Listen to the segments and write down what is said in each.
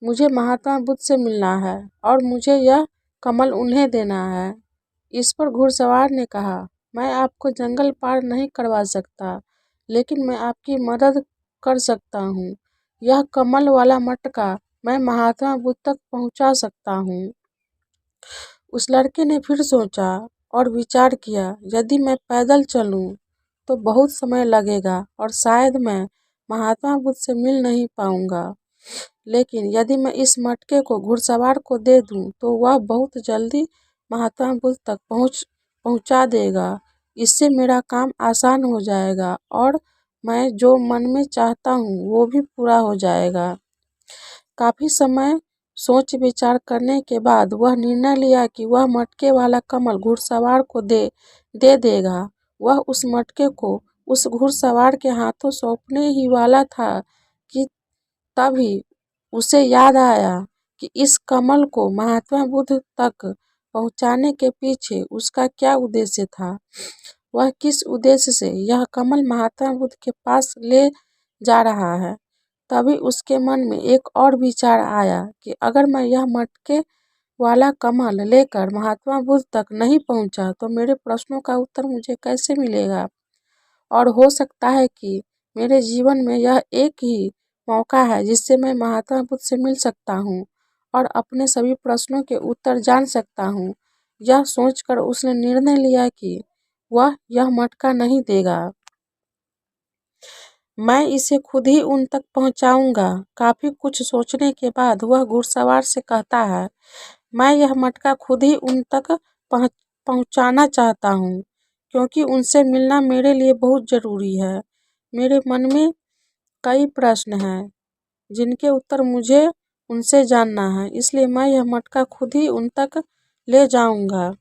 मुझे महात्मा बुद्ध से मिलना है और मुझे यह कमल उन्हें देना है। इस पर घुड़सवार ने कहा, मैं आपको जंगल पार नहीं करवा सकता, लेकिन मैं आपकी मदद कर सकता हूँ। यह कमल वाला मटका मैं महात्मा बुद्ध तक पहुँचा सकता हूँ। उस लड़के ने फिर सोचा और विचार किया, यदि मैं पैदल चलूं तो बहुत समय लगेगा और शायद मैं महात्मा बुद्ध से मिल नहीं पाऊंगा, लेकिन यदि मैं इस मटके को घुड़सवार को दे दूं तो वह बहुत जल्दी महात्मा बुद्ध तक पहुंचा देगा। इससे मेरा काम आसान हो जाएगा और मैं जो मन में चाहता हूँ वो भी पूरा हो जाएगा। काफी समय सोच विचार करने के बाद वह निर्णय लिया कि वह मटके वाला कमल घुड़सवार को दे देगा। वह उस मटके को उस घुड़सवार के हाथों सौंपने ही वाला था कि तभी उसे याद आया कि इस कमल को महात्मा बुद्ध तक पहुंचाने के पीछे उसका क्या उद्देश्य था। वह किस उद्देश्य से यह कमल महात्मा बुद्ध के पास ले जा रहा है। तभी उसके मन में एक और विचार आया कि अगर मैं यह मटके वाला कमल लेकर महात्मा बुद्ध तक नहीं पहुंचा तो मेरे प्रश्नों का उत्तर मुझे कैसे मिलेगा, और हो सकता है कि मेरे जीवन में यह एक ही मौका है जिससे मैं महात्मा बुद्ध से मिल सकता हूँ और अपने सभी प्रश्नों के उत्तर जान सकता हूँ। यह सोचकर उसने निर्णय लिया कि वह यह मटका नहीं देगा, मैं इसे खुद ही उन तक पहुंचाऊंगा। काफी कुछ सोचने के बाद वह घुड़सवार से कहता है, मैं यह मटका खुद ही उन तक पहुंचाना चाहता हूँ, क्योंकि उनसे मिलना मेरे लिए बहुत जरूरी है। मेरे मन में कई प्रश्न हैं जिनके उत्तर मुझे उनसे जानना है, इसलिए मैं यह मटका खुद ही उन तक ले जाऊंगा।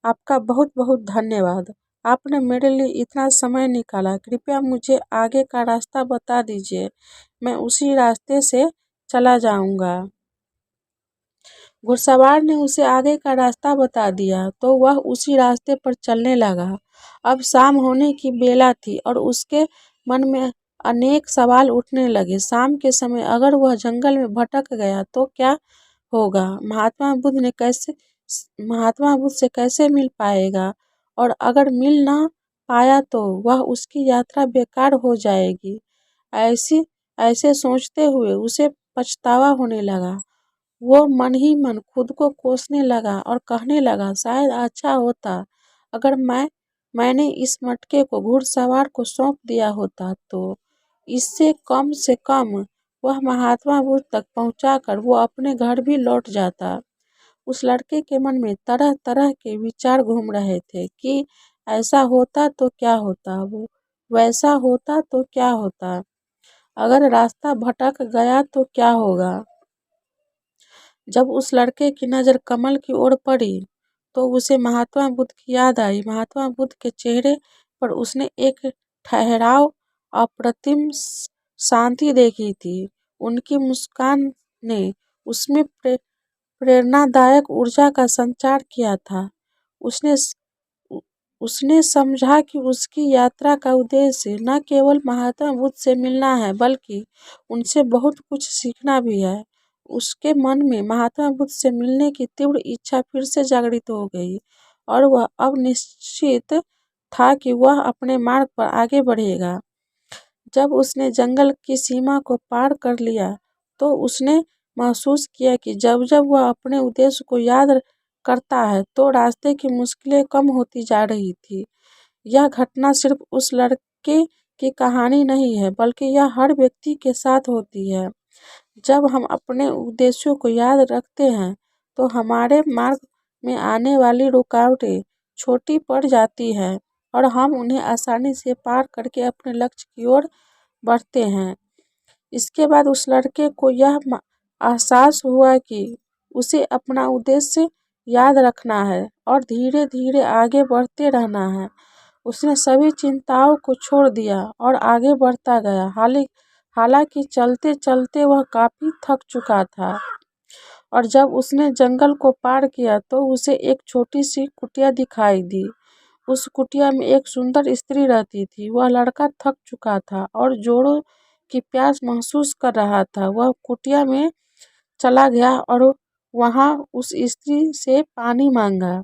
आपका बहुत बहुत धन्यवाद। आपने मेरे लिए इतना समय निकाला। कृपया मुझे आगे का रास्ता बता दीजिए, मैं उसी रास्ते से चला जाऊंगा। घुड़सवार ने उसे आगे का रास्ता बता दिया तो वह उसी रास्ते पर चलने लगा। अब शाम होने की बेला थी और उसके मन में अनेक सवाल उठने लगे। शाम के समय अगर वह जंगल में भटक गया तो क्या होगा? महात्मा बुद्ध से कैसे मिल पाएगा? और अगर मिल ना पाया तो वह उसकी यात्रा बेकार हो जाएगी। ऐसे सोचते हुए उसे पछतावा होने लगा। वो मन ही मन खुद को कोसने लगा और कहने लगा, शायद अच्छा होता अगर मैंने इस मटके को घुड़सवार को सौंप दिया होता, तो इससे कम से कम वह महात्मा बुद्ध तक पहुंचाकर वो अपने घर भी लौट जाता। उस लड़के के मन में तरह तरह के विचार घूम रहे थे कि ऐसा होता तो क्या होता, वो वैसा होता तो क्या होता, अगर रास्ता भटक गया तो क्या होगा। जब उस लड़के की नज़र कमल की ओर पड़ी तो उसे महात्मा बुद्ध की याद आई। महात्मा बुद्ध के चेहरे पर उसने एक ठहराव, अप्रतिम शांति देखी थी। उनकी मुस्कान ने उसमें प्रेरणादायक ऊर्जा का संचार किया था। उसने उसने समझा कि उसकी यात्रा का उद्देश्य न केवल महात्मा बुद्ध से मिलना है, बल्कि उनसे बहुत कुछ सीखना भी है। उसके मन में महात्मा बुद्ध से मिलने की तीव्र इच्छा फिर से जागृत हो गई और वह अब निश्चित था कि वह अपने मार्ग पर आगे बढ़ेगा। जब उसने जंगल की सीमा को पार कर लिया तो उसने महसूस किया कि जब जब वह अपने उद्देश्य को याद करता है तो रास्ते की मुश्किलें कम होती जा रही थी। यह घटना सिर्फ उस लड़के की कहानी नहीं है, बल्कि यह हर व्यक्ति के साथ होती है। जब हम अपने उद्देश्यों को याद रखते हैं तो हमारे मार्ग में आने वाली रुकावटें छोटी पड़ जाती हैं और हम उन्हें आसानी से पार करके अपने लक्ष्य की ओर बढ़ते हैं। इसके बाद उस लड़के को यह एहसास हुआ कि उसे अपना उद्देश्य याद रखना है और धीरे धीरे आगे बढ़ते रहना है। उसने सभी चिंताओं को छोड़ दिया और आगे बढ़ता गया। हालांकि चलते चलते वह काफी थक चुका था और जब उसने जंगल को पार किया तो उसे एक छोटी सी कुटिया दिखाई दी। उस कुटिया में एक सुंदर स्त्री रहती थी। वह लड़का थक चुका था और जोड़ों की प्यास महसूस कर रहा था। वह कुटिया में चला गया और वहां उस स्त्री से पानी मांगा।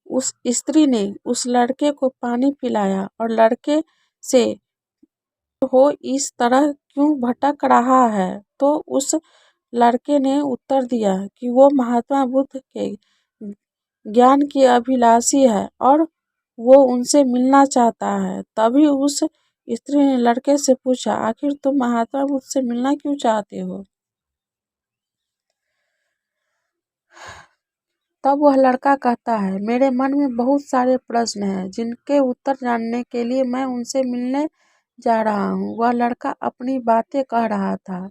उस स्त्री ने उस लड़के को पानी पिलाया और लड़के से हो इस तरह क्यों भटक रहा है। तो उस लड़के ने उत्तर दिया कि वो महात्मा बुद्ध के ज्ञान की अभिलाषी है और वो उनसे मिलना चाहता है। तभी उस स्त्री ने लड़के से पूछा, आखिर तुम महात्मा बुद्ध से मिलना क्यों चाहते हो। तब वह लड़का कहता है, मेरे मन में बहुत सारे प्रश्न हैं जिनके उत्तर जानने के लिए मैं उनसे मिलने जा रहा हूँ। वह लड़का अपनी बातें कह रहा था